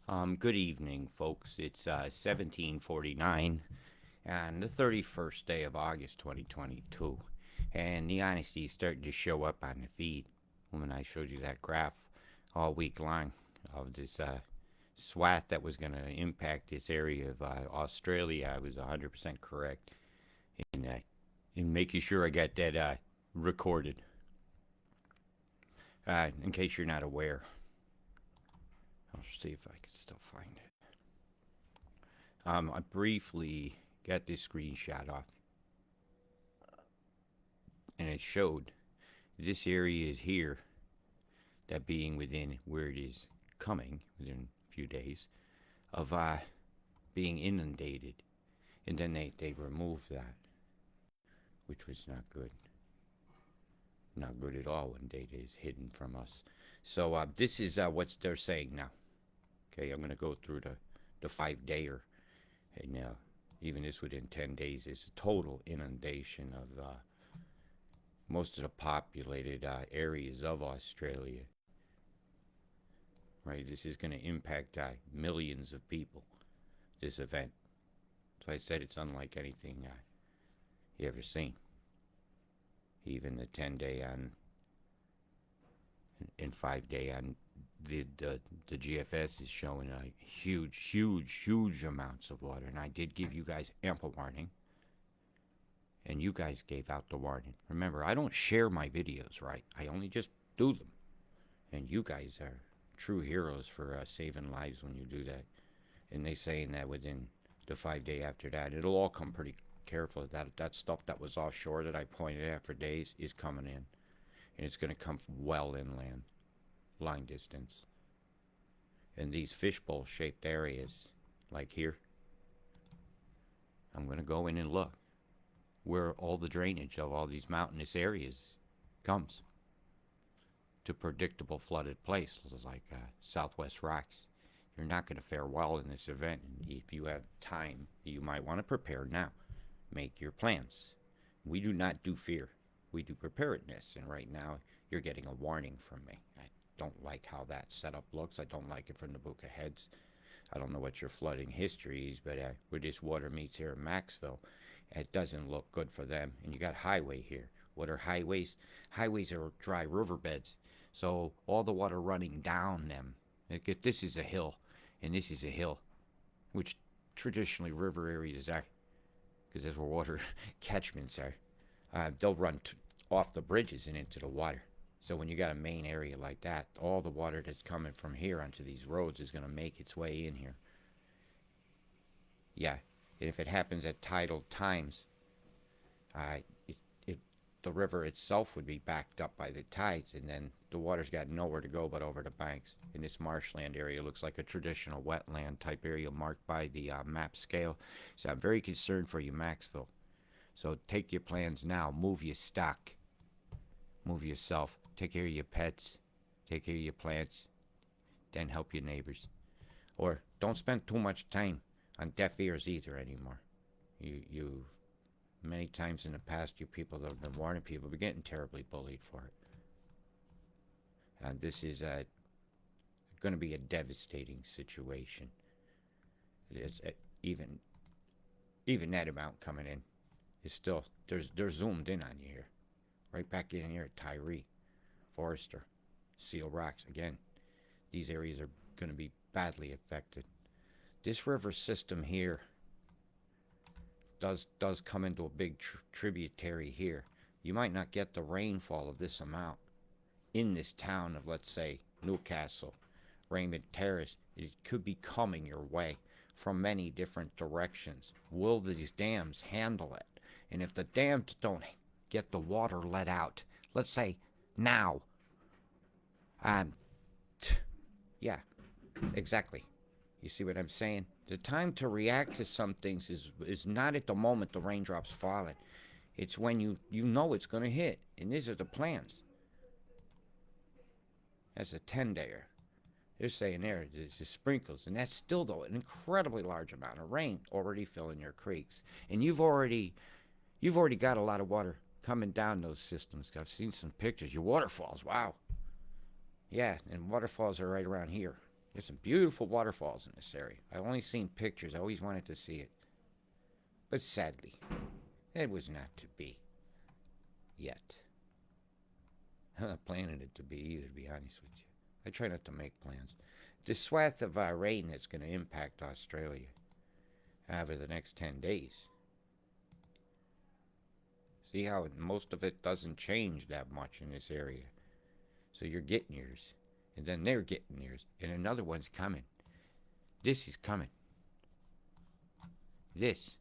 Good evening, folks. It's 1749 and the 31st day of August 2022. And the honesty is starting to show up on the feed. When I showed you that graph all week long of this swath that was going to impact this area of Australia, I was 100% correct in making sure I got that recorded. In case you're not aware, I'll see if I can still find it. I briefly got this screenshot off, and it showed this area is here, that being within where it is coming within a few days of being inundated, and then they removed that, which was not good. Not good at all when data is hidden from us. So this is what they're saying now. Okay, I'm going to go through the 5-dayer, and even this within 10 days is a total inundation of most of the populated areas of Australia. Right, this is going to impact millions of people. This event, so I said it's unlike anything you ever seen. Even the 10-day on and 5-day on the GFS is showing huge amounts of water, and I did give you guys ample warning, and you guys gave out the warning. Remember, I don't share my videos, right? I only just do them, and you guys are true heroes for saving lives when you do that. And they saying that within the 5-day after that, it'll all come pretty careful. That stuff that was offshore that I pointed at for days is coming in, and it's going to come well inland, line distance. And these fishbowl shaped areas, like here, I'm going to go in and look where all the drainage of all these mountainous areas comes to predictable flooded places like Southwest Rocks. You're not going to fare well in this event. And if you have time, you might want to prepare now. Make your plans. We do not do fear. We do preparedness. And right now, you're getting a warning from me. I don't like how that setup looks. I don't like it from the Book of Heads. I don't know what your flooding history is, but where this water meets here in Maxville, it doesn't look good for them. And you got highway here. What are highways? Highways are dry riverbeds. So all the water running down them. If this is a hill, and this is a hill, which traditionally river areas are, because that's where water catchments are. They'll run off the bridges and into the water. So when you got a main area like that, all the water that's coming from here onto these roads is going to make its way in here. Yeah, and if it happens at tidal times, the river itself would be backed up by the tides, and then the water's got nowhere to go but over the banks. And this marshland area looks like a traditional wetland type area marked by the map scale. So I'm very concerned for you, Maxville. So take your plans now. Move your stock. Move yourself. Take care of your pets. Take care of your plants. Then help your neighbors. Or don't spend too much time on deaf ears either anymore. You many times in the past, you people that have been warning people have been getting terribly bullied for it. And this is going to be a devastating situation. It's even that amount coming in is still they're zoomed in on you here, right back in here at Tyree, Forrester, Seal Rocks. Again, these areas are going to be badly affected. This river system here does come into a big tributary here. You might not get the rainfall of this amount in this town of, let's say, Newcastle, Raymond Terrace. It could be coming your way from many different directions. Will these dams handle it? And if the dams don't get the water let out, let's say now, yeah, exactly. You see what I'm saying? The time to react to some things is not at the moment the raindrops falling. It's when you know it's going to hit. And these are the plans. That's a 10-dayer. They're saying there's the sprinkles. And that's still, though, an incredibly large amount of rain already filling your creeks. And you've already got a lot of water coming down those systems. I've seen some pictures. Your waterfalls, wow. Yeah, and waterfalls are right around here. There's some beautiful waterfalls in this area. I've only seen pictures. I always wanted to see it. But sadly, it was not to be. Yet. I'm not planning it to be either, to be honest with you. I try not to make plans. The swath of rain that's going to impact Australia over the next 10 days. See how most of it doesn't change that much in this area. So you're getting yours. And then they're getting theirs. And another one's coming. This is coming. This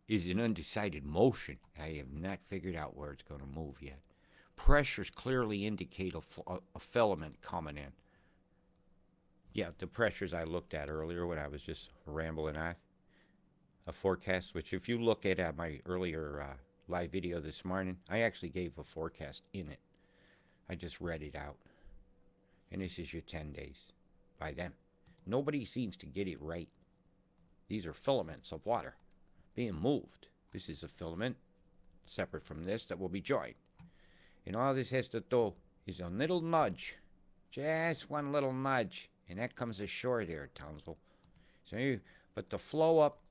is an undecided motion. I have not figured out where it's going to move yet. Pressures clearly indicate a filament coming in. Yeah, the pressures I looked at earlier when I was just rambling on. A forecast, which if you look at my earlier live video this morning, I actually gave a forecast in it. I just read it out. And this is your 10 days by them. Nobody seems to get it right. These are filaments of water being moved. This is a filament separate from this that will be joined. And all this has to do is a little nudge. Just one little nudge. And that comes ashore there, Townsville. But the flow up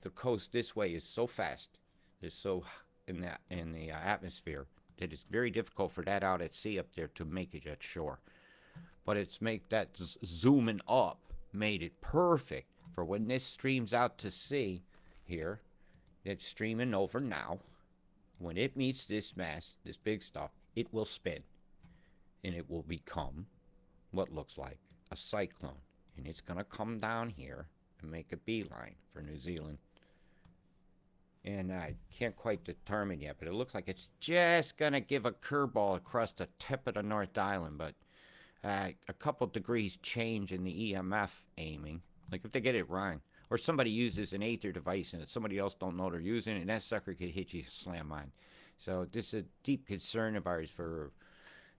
the coast this way is so fast. It's so in the atmosphere that it's very difficult for that out at sea up there to make it at shore. But it's make that zooming up made it perfect for when this streams out to sea here. It's streaming over now. When it meets this mass, this big stuff, it will spin. And it will become what looks like a cyclone. And it's going to come down here and make a beeline for New Zealand. And I can't quite determine yet, but it looks like it's just going to give a curveball across the tip of the North Island. But a couple degrees change in the EMF aiming. Like if they get it wrong. Or somebody uses an Aether device and somebody else don't know they're using it, and that sucker could hit you slam on. So this is a deep concern of ours for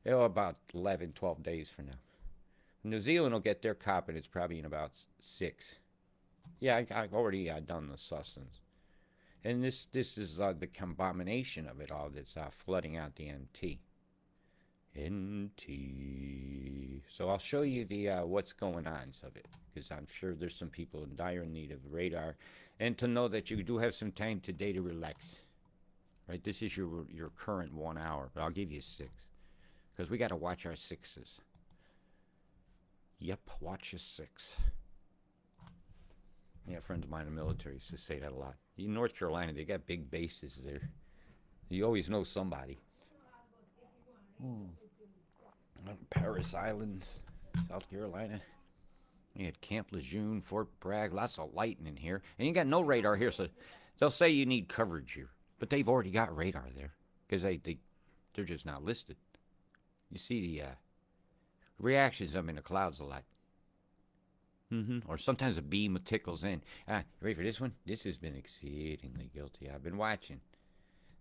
about 11, 12 days from now. New Zealand will get their cop, and it's probably in about 6. Yeah, I've already done the sustenance. And this is the combination of it all that's flooding out the NT. So I'll show you the what's going on of it, because I'm sure there's some people in dire need of radar, and to know that you do have some time today to relax. Right, this is your current 1 hour, but I'll give you 6, because we got to watch our 6s. Yep, watch your 6. Yeah, friends of mine in the military used to say that a lot. In North Carolina, they got big bases there. You always know somebody. Paris Islands, South Carolina. You had Camp Lejeune, Fort Bragg, lots of lighting in here. And you got no radar here, so they'll say you need coverage here. But they've already got radar there, because they're just not listed. You see the reactions of them in the clouds a lot. Or sometimes a beam tickles in. Ready for this one? This has been exceedingly guilty. I've been watching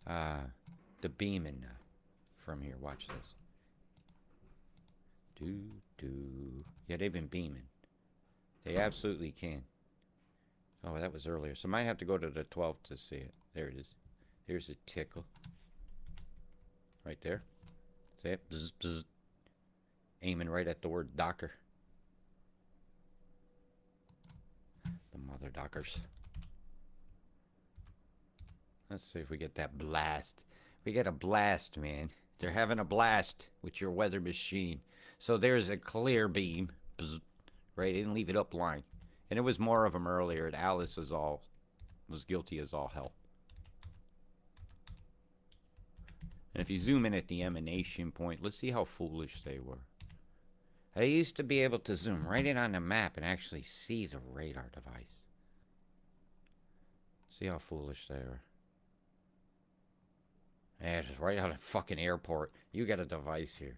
the beaming from here. Watch this. Yeah, they've been beaming. They absolutely can. Oh, that was earlier. So I might have to go to the 12th to see it. There it is. Here's a tickle. Right there. See it? Bzz, bzz. Aiming right at the word Docker. The mother Dockers. Let's see if we get that blast. We get a blast, man. They're having a blast with your weather machine. So there's a clear beam. Bzz, right? They didn't leave it up line. And it was more of them earlier. And Alice was guilty as all hell. And if you zoom in at the emanation point, let's see how foolish they were. I used to be able to zoom right in on the map and actually see the radar device. See how foolish they were. Yeah, just right out of fucking airport. You got a device here.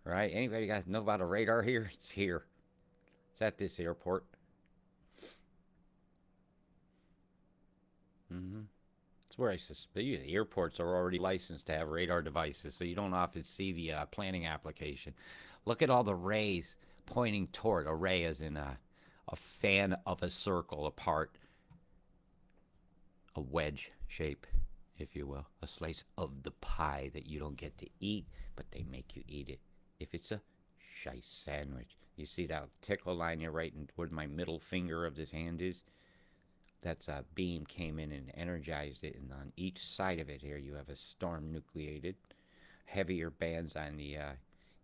Right? Anybody guys know about a radar here? It's here. It's at this airport. That's where I suspect the airports are already licensed to have radar devices, so you don't often see the planning application. Look at all the rays pointing toward. A ray as in a fan of a circle apart. A wedge shape, if you will. A slice of the pie that you don't get to eat, but they make you eat it. If it's a shice sandwich, You see that tickle line there right in where my middle finger of this hand is? That's a beam came in and energized it, and on each side of it here you have a storm nucleated. Heavier bands on the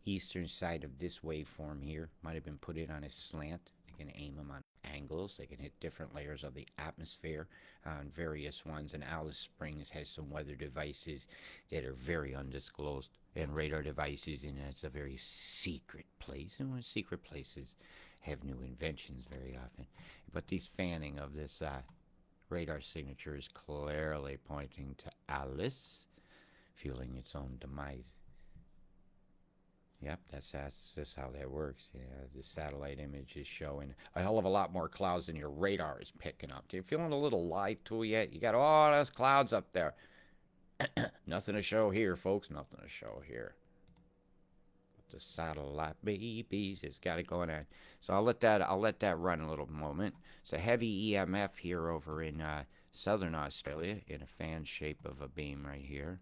eastern side of this waveform here might have been put in on a slant. They can aim them on angles. They can hit different layers of the atmosphere on various ones. And Alice Springs has some weather devices that are very undisclosed, and radar devices, and it's a very secret place. And when secret places have new inventions very often. But these fanning of this radar signature is clearly pointing to Alice fueling its own demise. Yep, that's just how that works. Yeah, the satellite image is showing a hell of a lot more clouds than your radar is picking up. Do you feeling a little live tool yet? You got all those clouds up there. Nothing to show here, folks. Nothing to show here. But the satellite babies, it's got it going on. So I'll let that run a little moment. It's a heavy EMF here over in southern Australia in a fan shape of a beam right here.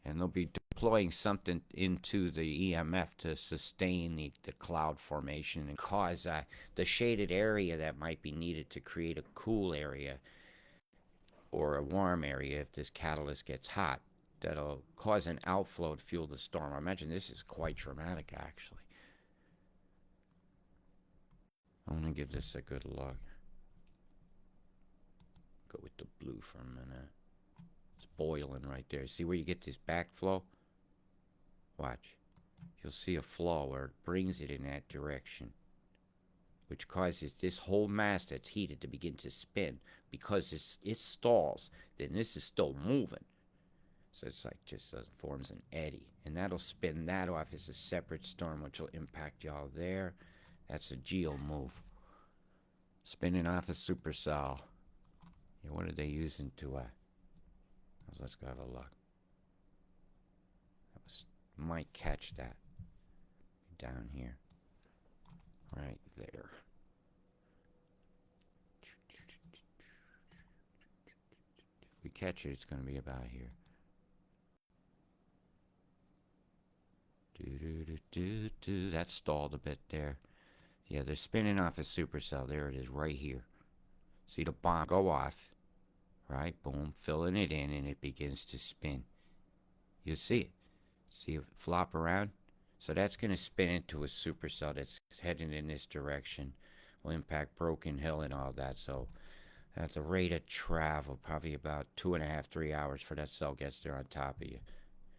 And they'll be deploying something into the EMF to sustain the cloud formation and cause the shaded area that might be needed to create a cool area or a warm area if this catalyst gets hot. That'll cause an outflow to fuel the storm. I imagine this is quite dramatic, actually. I'm going to give this a good look. Go with the blue for a minute. It's boiling right there. See where you get this backflow? Watch. You'll see a flow where it brings it in that direction, which causes this whole mass that's heated to begin to spin. Because it stalls, then this is still moving. So it's like just forms an eddy. And that'll spin that off as a separate storm, which will impact y'all there. That's a geo move. Spinning off a supercell. Yeah, what are they using to let's go have a look. Might catch that down here, right there. If we catch it, it's going to be about here. That stalled a bit there. Yeah, they're spinning off a supercell. There it is, right here. See the bomb go off. Right, boom, filling it in, and it begins to spin. You'll see it. See it flop around? So that's going to spin into a supercell that's heading in this direction. Will impact Broken Hill and all that. So at the rate of travel, probably about 2.5, 3 hours for that cell gets there on top of you.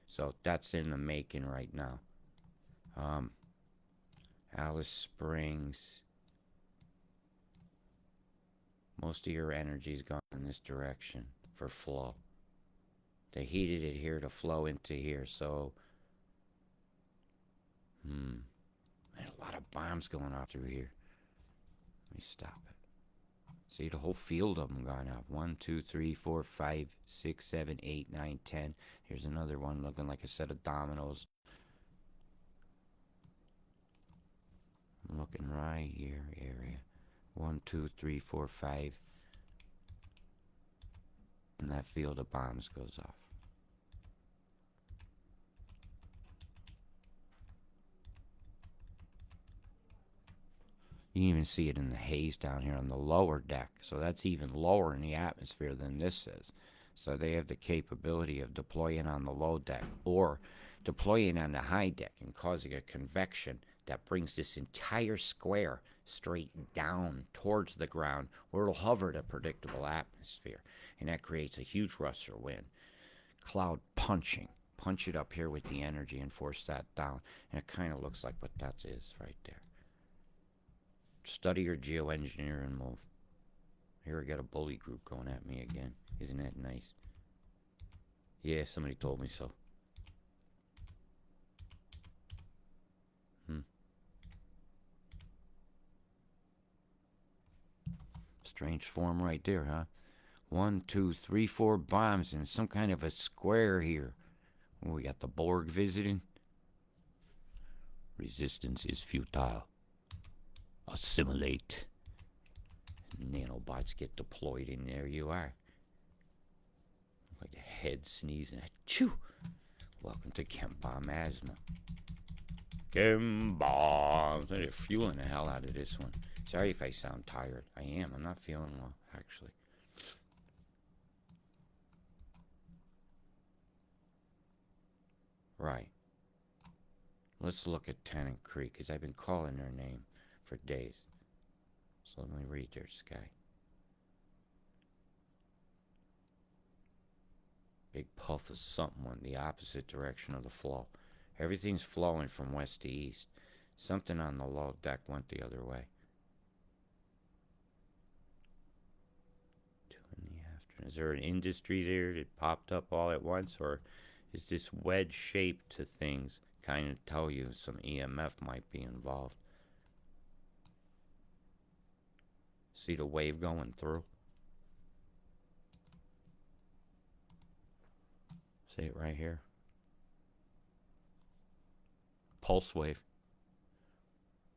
So that's in the making right now. Alice Springs. Most of your energy's gone in this direction for flow. They heated it here to flow into here, so man, a lot of bombs going off through here. Let me stop it. See, the whole field of them gone off. 1, 2, 3, 4, 5, 6, 7, 8, 9, 10. Here's another one looking like a set of dominoes. I'm looking right here, area. 1, 2, 3, 4, 5. And that field of bombs goes off. You can even see it in the haze down here on the lower deck. So that's even lower in the atmosphere than this is. So they have the capability of deploying on the low deck or deploying on the high deck and causing a convection that brings this entire square straight down towards the ground where it'll hover at a predictable atmosphere. And that creates a huge rush or wind. Cloud punching. Punch it up here with the energy and force that down. And it kind of looks like what that is right there. Study your geoengineer and move. Here I got a bully group going at me again. Isn't that nice? Yeah, somebody told me so. Strange form right there, huh? 1, 2, 3, 4 bombs in some kind of a square here. Oh, we got the Borg visiting. Resistance is futile. Assimilate. Nanobots get deployed in there. You are. Like a head sneezing. Achoo! Welcome to chem bomb asthma. Chem bombs. They're fueling the hell out of this one. Sorry if I sound tired. I am. I'm not feeling well, actually. Right. Let's look at Tennant Creek, because I've been calling their name for days. So let me read their sky. Big puff of something went the opposite direction of the flow. Everything's flowing from west to east. Something on the low deck went the other way. 2 in the afternoon. Is there an industry there that popped up all at once, or is this wedge shape to things kind of tell you some EMF might be involved? See the wave going through? See it right here? Pulse wave.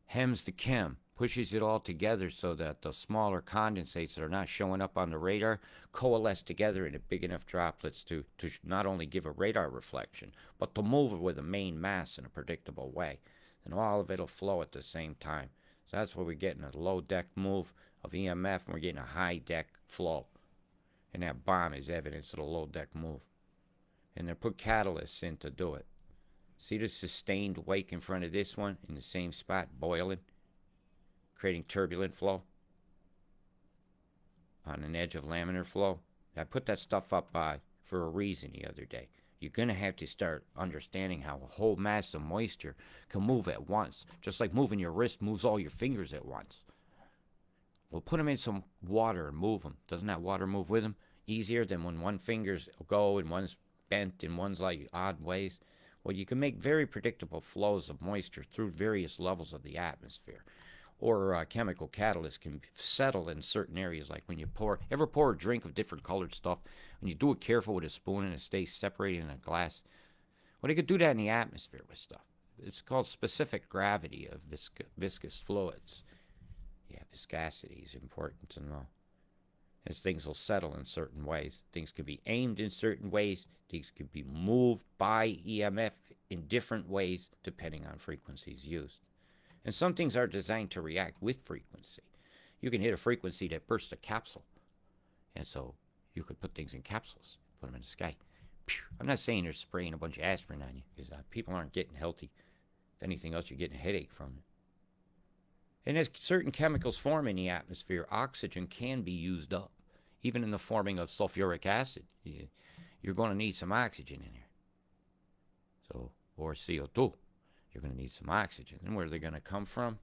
Hems the chem, pushes it all together so that the smaller condensates that are not showing up on the radar coalesce together into big enough droplets to not only give a radar reflection, but to move it with a main mass in a predictable way. And all of it will flow at the same time. So that's what we're getting, a low deck move of EMF, and we're getting a high deck flow. And that bomb is evidence of the low deck move. And they put catalysts in to do it. See the sustained wake in front of this one in the same spot, boiling, creating turbulent flow on an edge of laminar flow? I put that stuff up for a reason the other day. You're going to have to start understanding how a whole mass of moisture can move at once, just like moving your wrist moves all your fingers at once. We'll put them in some water and move them. Doesn't that water move with them? Easier than when one finger's go and one's bent and one's like odd ways. Well, you can make very predictable flows of moisture through various levels of the atmosphere. Or chemical catalysts can settle in certain areas, like when you pour a drink of different colored stuff, when you do it careful with a spoon and it stays separated in a glass. Well, you could do that in the atmosphere with stuff. It's called specific gravity of viscous fluids. Yeah, viscosity is important to know. As things will settle in certain ways. Things can be aimed in certain ways. Things can be moved by EMF in different ways depending on frequencies used. And some things are designed to react with frequency. You can hit a frequency that bursts a capsule. And so you could put things in capsules, put them in the sky. I'm not saying they're spraying a bunch of aspirin on you, because people aren't getting healthy. If anything else, you're getting a headache from it. And as certain chemicals form in the atmosphere, oxygen can be used up. Even in the forming of sulfuric acid, you're going to need some oxygen in there. So, or CO2, you're going to need some oxygen. And where they're going to come from?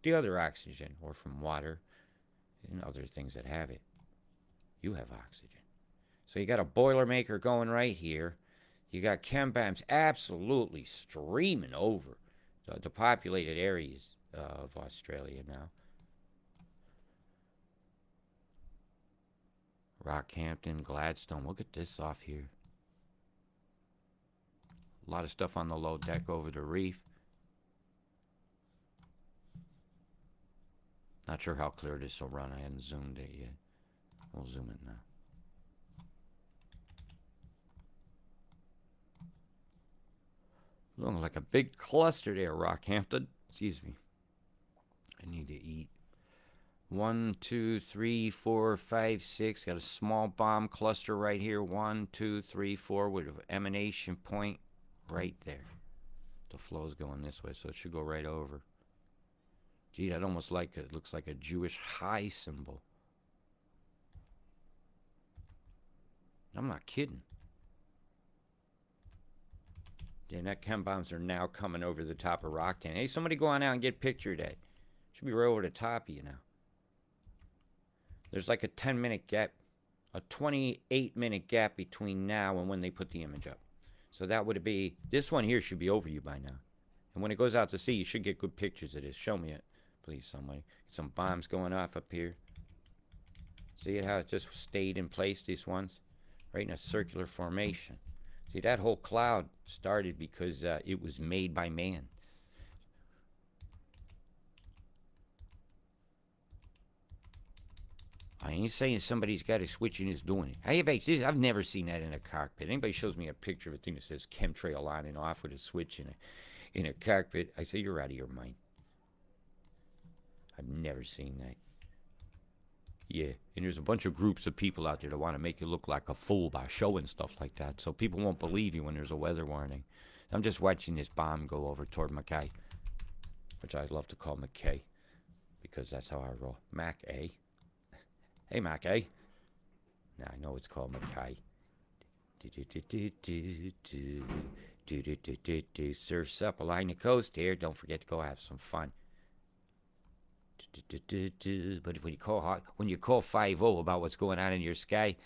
The other oxygen, or from water and other things that have it. You have oxygen. So you got a Boilermaker going right here. You got chem bombs absolutely streaming over the populated areas of Australia now. Rockhampton, Gladstone. We'll get this off here. A lot of stuff on the low deck over the reef. Not sure how clear this will run. I haven't zoomed it yet. We'll zoom it now. Looking like a big cluster there, Rockhampton. Excuse me. I need to eat. 1, 2, 3, 4, 5, 6. Got a small bomb cluster right here. 1, 2, 3, 4 with an emanation point right there. The flow's going this way, so it should go right over. Gee, that almost like it looks like a Jewish high symbol. I'm not kidding. Yeah, net chem bombs are now coming over the top of Rocktown. Hey, somebody go on out and get a picture of that. Should be right over the top of you now. There's like a 10-minute gap, a 28-minute gap between now and when they put the image up. So that would be, this one here should be over you by now. And when it goes out to sea, you should get good pictures of this. Show me it, please, somebody. Some bombs going off up here. See it, how it just stayed in place, these ones? Right in a circular formation. See, that whole cloud started because it was made by man. I ain't saying somebody's got a switch and is doing it. I've never seen that in a cockpit. Anybody shows me a picture of a thing that says chemtrail on and off with a switch in a cockpit, I say you're out of your mind. I've never seen that. Yeah, and there's a bunch of groups of people out there that want to make you look like a fool by showing stuff like that, so people won't believe you when there's a weather warning. I'm just watching this bomb go over toward Mackay, which I love to call McKay, because that's how I roll. Mac A. Hey, Mac A. Now I know it's called Mackay. Surf's up along the coast here. Don't forget to go have some fun. But when you call 5-0 about what's going on in your sky,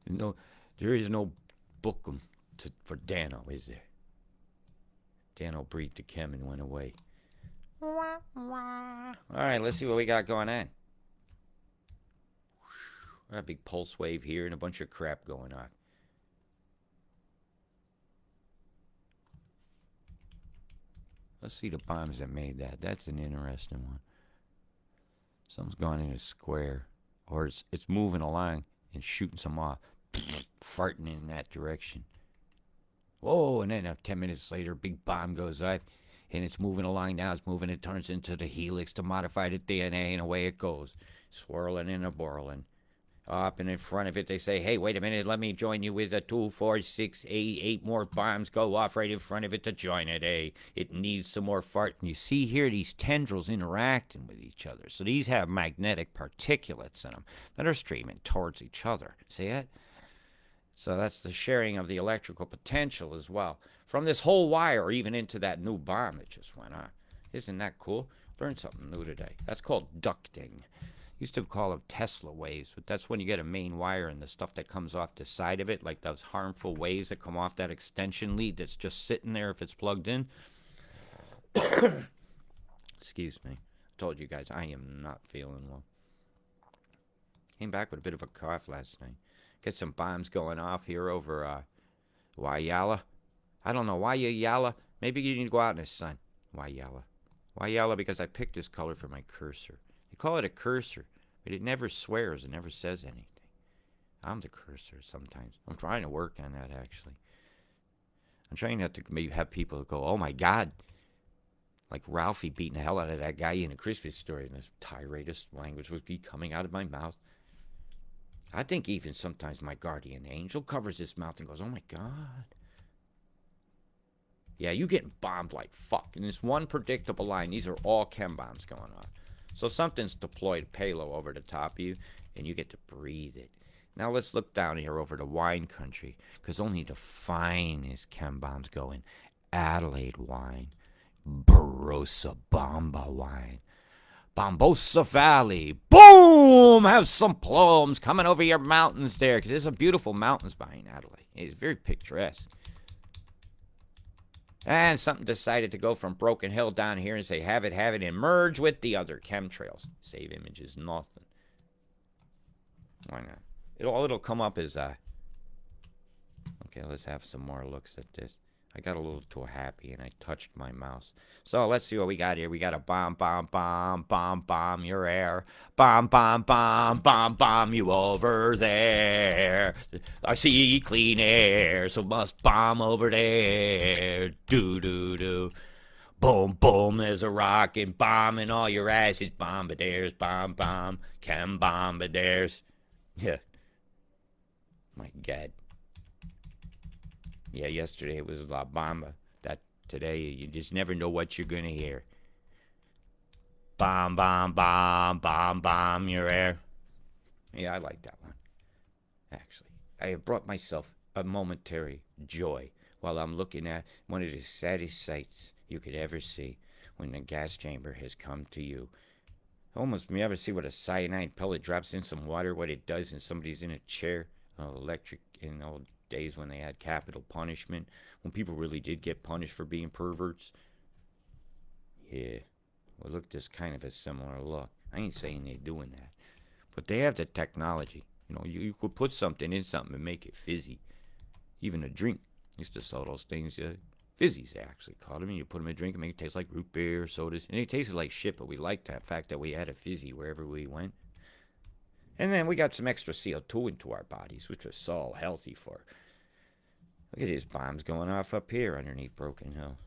no, there is no bookum for Dano, is there? Dano breathed to Chem and went away. All right, let's see what we got going on. Got a big pulse wave here and a bunch of crap going on. Let's see the bombs that made that. That's an interesting one. Something's gone in a square, or it's moving along and shooting some off, farting in that direction. Whoa, and then 10 minutes later, big bomb goes off, and it's moving along now. It's moving, it turns into the helix to modify the DNA, and away it goes, swirling and a-borrling. Up and in front of it, they say, hey, wait a minute, let me join you with a 2, 4, 6, 8 more bombs go off right in front of it to join it. It needs some more fart. And you see here these tendrils interacting with each other. So these have magnetic particulates in them that are streaming towards each other. See it? So that's the sharing of the electrical potential as well. From this whole wire, even into that new bomb that just went on. Isn't that cool? Learned something new today. That's called ducting. Used to call them Tesla waves, but that's when you get a main wire and the stuff that comes off the side of it, like those harmful waves that come off that extension lead that's just sitting there if it's plugged in. Excuse me. I told you guys I am not feeling well. Came back with a bit of a cough last night. Get some bombs going off here over Wayala. I don't know, Wayala. Maybe you need to go out in the sun. Wayala. Wayala, because I picked this color for my cursor. You call it a cursor, but it never swears. It never says anything. I'm the cursor sometimes. I'm trying to work on that, actually. I'm trying not to maybe have people go, oh, my God. Like Ralphie beating the hell out of that guy in A Christmas Story, and this tiradist language would be coming out of my mouth. I think even sometimes my guardian angel covers his mouth and goes, oh, my God. Yeah, you getting bombed like fuck. In this one predictable line, these are all chem bombs going on. So something's deployed payload over the top of you, and you get to breathe it. Now let's look down here over to wine country, because only the finest chem bombs go in. Adelaide wine, Barossa Bamba wine, Bombosa Valley. Boom! Have some plums coming over your mountains there, because there's some beautiful mountains behind Adelaide. It's very picturesque. And something decided to go from Broken Hill down here and say, have it, and merge with the other chemtrails. Save images, nothing. Why not? It'll come up as, okay, let's have some more looks at this. I got a little too happy and I touched my mouse. So let's see what we got here. We got a bomb, your air. Bomb, you over there. I see clean air, so must bomb over there. Do. Boom, there's a rocket bomb in all your asses. Bombardiers, bomb, chem bombardiers. Yeah. My God. Yeah, yesterday it was La Bamba. That today you just never know what you're gonna hear. Bomb, your air. Yeah, I like that one. Actually, I have brought myself a momentary joy while I'm looking at one of the saddest sights you could ever see when the gas chamber has come to you. Almost, you ever see what a cyanide pellet drops in some water, what it does, and somebody's in a chair, electric, old days when they had capital punishment, when people really did get punished for being perverts. Yeah, well, look, this kind of a similar look. I ain't saying they're doing that, but they have the technology. You could put something in something and make it fizzy. Even a drink used to sell those things. Fizzies, they actually called them. And you put them in a drink and make it taste like root beer, sodas. And it tasted like shit, but we liked that fact that we had a fizzy wherever we went. And then we got some extra CO2 into our bodies, which was so healthy for. Look at these bombs going off up here underneath Broken Hill.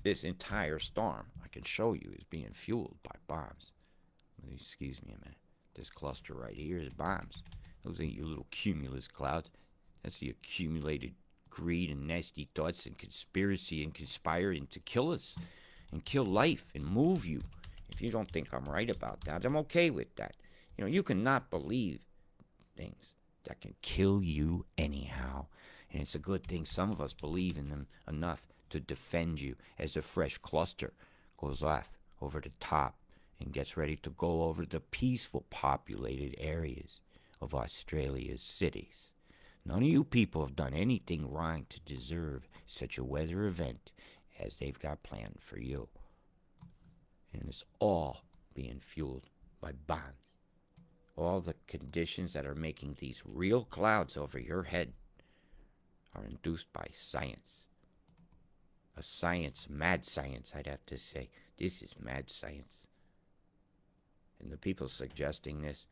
This entire storm, I can show you, is being fueled by bombs. Excuse me a minute. This cluster right here is bombs. Those ain't your little cumulus clouds. That's the accumulated greed and nasty thoughts and conspiracy and conspiring to kill us and kill life and move you. If you don't think I'm right about that, I'm okay with that. You know, you cannot believe things that can kill you anyhow. And it's a good thing some of us believe in them enough to defend you as a fresh cluster goes off over the top and gets ready to go over the peaceful populated areas of Australia's cities. None of you people have done anything wrong to deserve such a weather event as they've got planned for you. And it's all being fueled by bombs. All the conditions that are making these real clouds over your head are induced by science. A science, mad science, I'd have to say. This is mad science. And the people suggesting this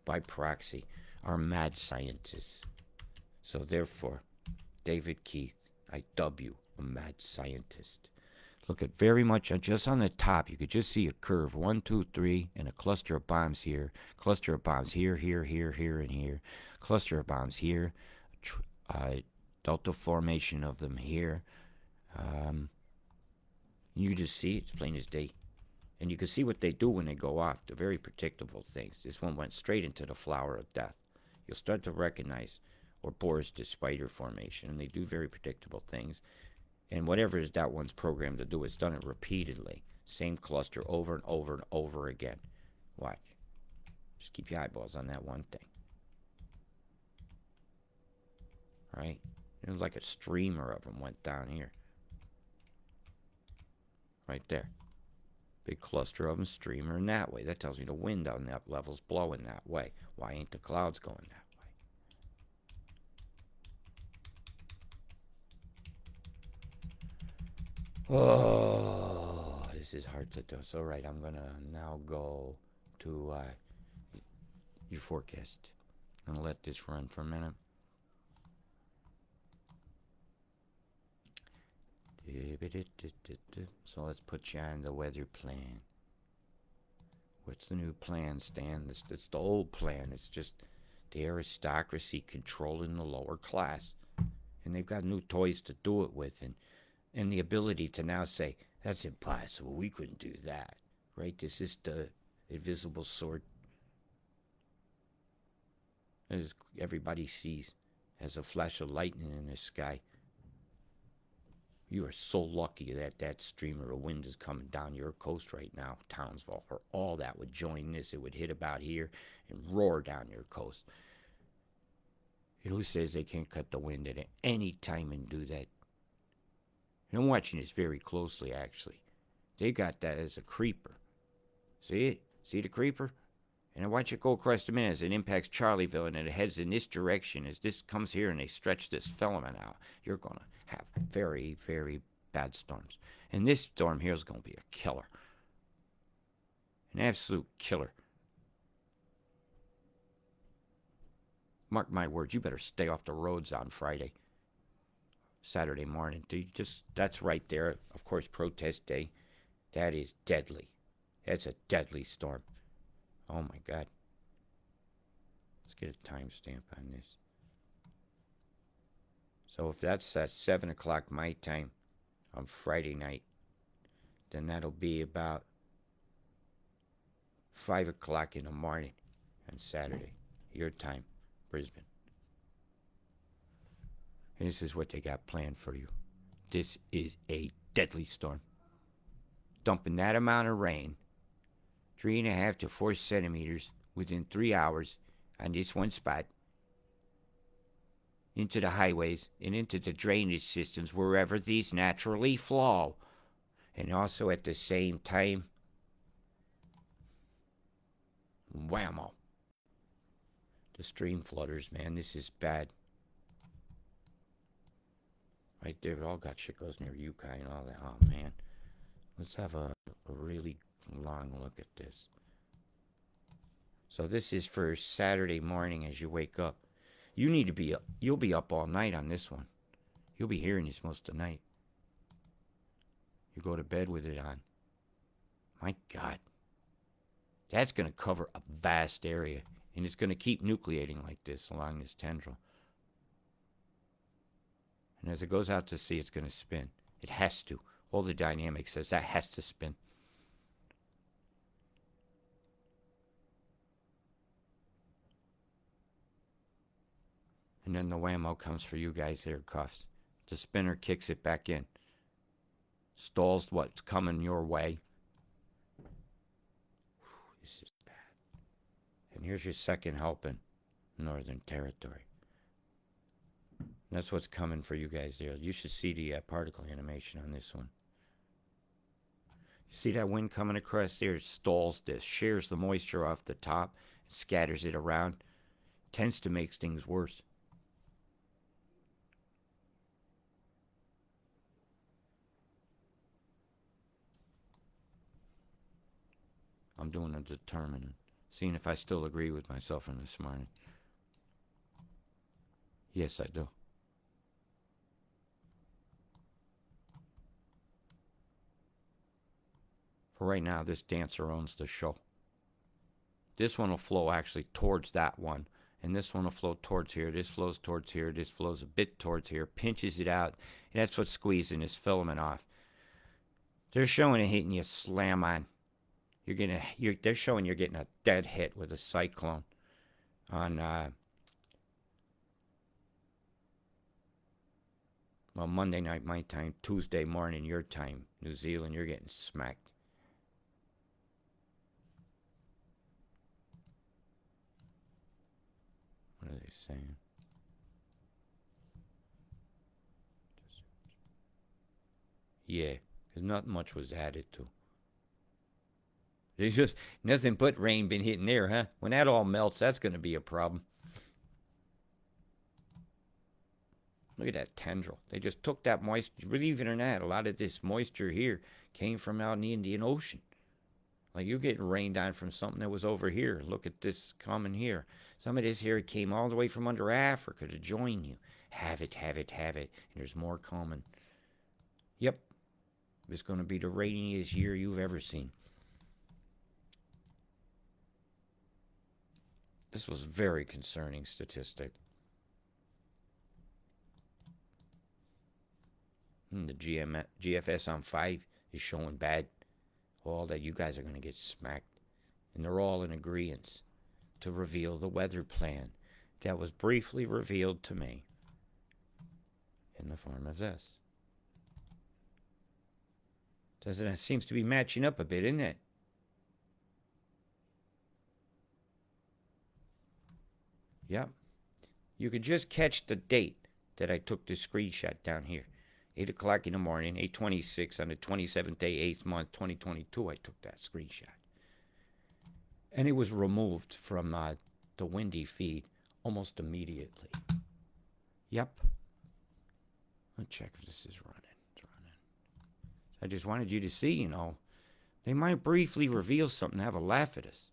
by proxy are mad scientists. So therefore, David Keith, I dub you a mad scientist. Look at very much just on the top, you could just see a curve. 1, 2, 3, and a cluster of bombs here. Cluster of bombs here, here, here, here, and here. Cluster of bombs here. Delta formation of them here. You just see it's plain as day. And you can see what they do when they go off. They're very predictable things. This one went straight into the flower of death. You'll start to recognize, or Boris the spider formation, and they do very predictable things. And whatever is that one's programmed to do, it's done it repeatedly. Same cluster over and over and over again. Watch. Just keep your eyeballs on that one thing. Right? It was like a streamer of them went down here. Right there. Big cluster of them streaming that way. That tells me the wind on that level's blowing that way. Why ain't the clouds going that way? Oh, this is hard to do. So, right, I'm going to now go to your forecast. I'm going to let this run for a minute. So let's put you on the weather plan. What's the new plan, Stan? It's the old plan. It's just the aristocracy controlling the lower class. And they've got new toys to do it with. And the ability to now say, that's impossible. We couldn't do that. Right? This is the invisible sword. As everybody sees as a flash of lightning in the sky. You are so lucky that that streamer of wind is coming down your coast right now, Townsville, or all that would join this. It would hit about here and roar down your coast. And who says they can't cut the wind at any time and do that? And I'm watching this very closely, actually. They got that as a creeper. See it? See the creeper? And I watch it go across the minute as it impacts Charlieville and it heads in this direction. As this comes here and they stretch this filament out, you're going to have very, very bad storms. And this storm here is going to be a killer. An absolute killer. Mark my words, you better stay off the roads on Friday. Saturday morning. That's right there. Of course, protest day. That is deadly. That's a deadly storm. Oh my God. Let's get a timestamp on this. So if that's at 7 o'clock my time on Friday night, then that'll be about 5 o'clock in the morning on Saturday, your time, Brisbane. And this is what they got planned for you. This is a deadly storm. Dumping that amount of rain, 3.5 to 4 centimeters within 3 hours on this one spot, into the highways and into the drainage systems wherever these naturally flow. And also at the same time, whammo. The stream flooders, man, this is bad. Right there, it all got shit goes near Yukai and all that. Oh, man. Let's have a really long look at this. So this is for Saturday morning as you wake up. You need to be up. You'll be up all night on this one. You'll be hearing this most of the night. You go to bed with it on. My God. That's going to cover a vast area. And it's going to keep nucleating like this along this tendril. And as it goes out to sea, it's going to spin. It has to. All the dynamics says that has to spin. And then the whammo comes for you guys here, cuffs. The spinner kicks it back in. Stalls what's coming your way. Whew, this is bad. And here's your second helping, Northern Territory. And that's what's coming for you guys there. You should see the particle animation on this one. You see that wind coming across there? It stalls this, shares the moisture off the top, scatters it around. Tends to make things worse. I'm doing a determining, seeing if I still agree with myself from this morning. Yes, I do. For right now, this dancer owns the show. This one will flow actually towards that one, and this one will flow towards here. This flows towards here. This flows a bit towards here, pinches it out, and that's what's squeezing this filament off. They're showing it hitting you slam on. They're showing you're getting a dead hit with a cyclone on Monday night my time, Tuesday morning your time, New Zealand. You're getting smacked. What are they saying? Yeah, because not much was added to. There's just nothing but rain been hitting there, huh? When that all melts, that's going to be a problem. Look at that tendril. They just took that moisture. Believe it or not, a lot of this moisture here came from out in the Indian Ocean. Like you're getting rained on from something that was over here. Look at this coming here. Some of this here came all the way from under Africa to join you. Have it, have it, have it. And there's more coming. Yep. It's going to be the rainiest year you've ever seen. This was a very concerning statistic. The GFS on 5 is showing bad. All that you guys are going to get smacked. And they're all in agreement to reveal the weather plan that was briefly revealed to me in the form of this. Doesn't it seems to be matching up a bit, isn't it? Yep. You could just catch the date that I took the screenshot down here. 8 o'clock in the morning, 8:26 on the 27th day, 8th month, 2022, I took that screenshot. And it was removed from the windy feed almost immediately. Yep. Let's check if this is running. It's running. I just wanted you to see, they might briefly reveal something, have a laugh at us.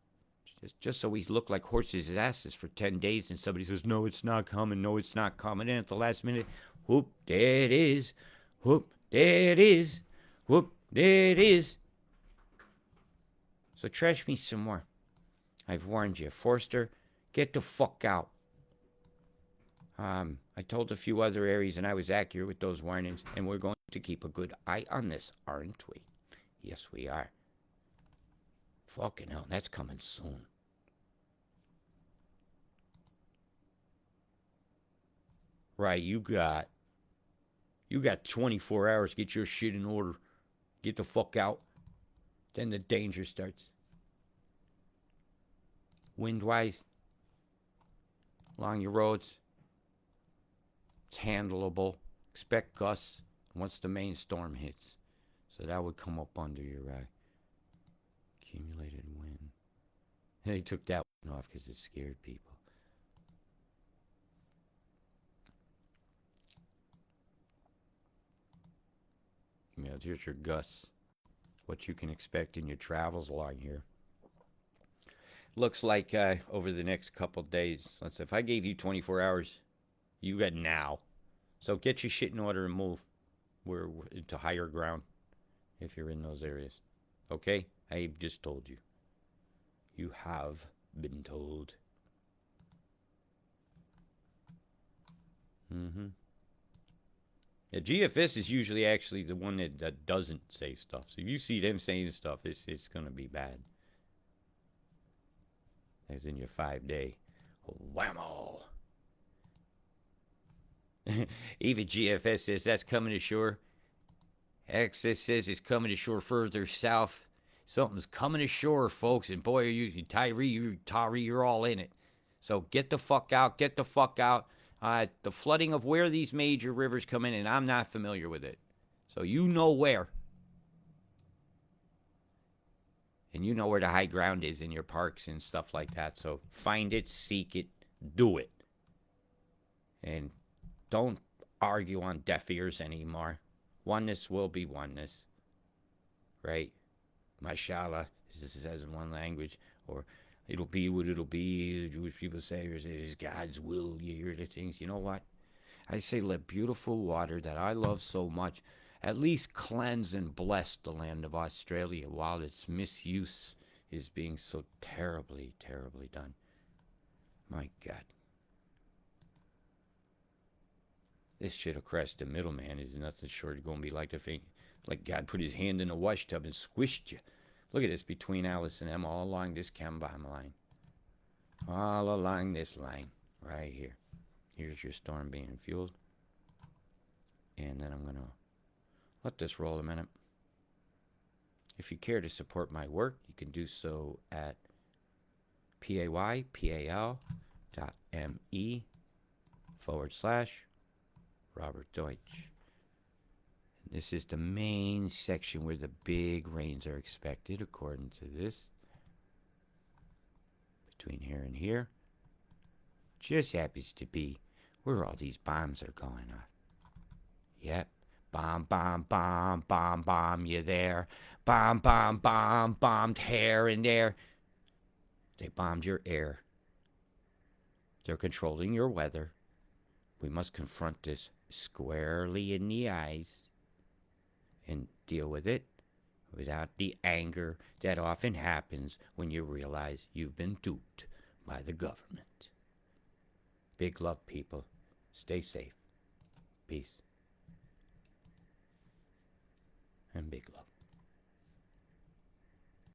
Just so we look like horses' asses for 10 days and somebody says, no, it's not coming, no, it's not coming. And at the last minute, whoop, there it is. Whoop, there it is. Whoop, there it is. So trash me some more. I've warned you. Forster, get the fuck out. I told a few other areas and I was accurate with those warnings, and we're going to keep a good eye on this, aren't we? Yes, we are. Fucking hell, that's coming soon. Right, you got 24 hours to get your shit in order. Get the fuck out. Then the danger starts. Wind-wise, along your roads, it's handleable. Expect gusts once the main storm hits. So that would come up under your accumulated wind. They took that one off because it scared people. Here's your gusts. What you can expect in your travels along here. Looks like over the next couple days, let's say if I gave you 24 hours, you got now. So get your shit in order and move. We're into higher ground if you're in those areas. Okay? I just told you. You have been told. Mm-hmm. The GFS is usually actually the one that doesn't say stuff. So if you see them saying stuff, it's going to be bad. As in your 5-day. Whammo. Even GFS says that's coming ashore. Access says it's coming ashore further south. Something's coming ashore, folks. And boy, are you, Tyree, you're all in it. So get the fuck out. Get the fuck out. The flooding of where these major rivers come in, and I'm not familiar with it. So you know where. And you know where the high ground is in your parks and stuff like that. So find it, seek it, do it. And don't argue on deaf ears anymore. Oneness will be oneness. Right? Mashallah, this says in one language. Or it'll be what it'll be. The Jewish people say, it's God's will. You hear the things. You know what? I say, let beautiful water that I love so much at least cleanse and bless the land of Australia while its misuse is being so terribly, terribly done. My God. This shit across the middleman is nothing short of going to be like the thing, like God put his hand in a wash tub and squished you. Look at this between Alice and Emma, all along this chem bomb line. All along this line, right here. Here's your storm being fueled. And then I'm going to let this roll a minute. If you care to support my work, you can do so at paypal.me/Robert Deutsch. This is the main section where the big rains are expected, according to this. Between here and here. Just happens to be where all these bombs are going off. Yep. Bomb, bomb, bomb, bomb, bomb, you there. Bomb, bomb, bomb, bombed here and there. They bombed your air. They're controlling your weather. We must confront this squarely in the eyes and deal with it without the anger that often happens when you realize you've been duped by the government. Big love, people. Stay safe. Peace. And big love.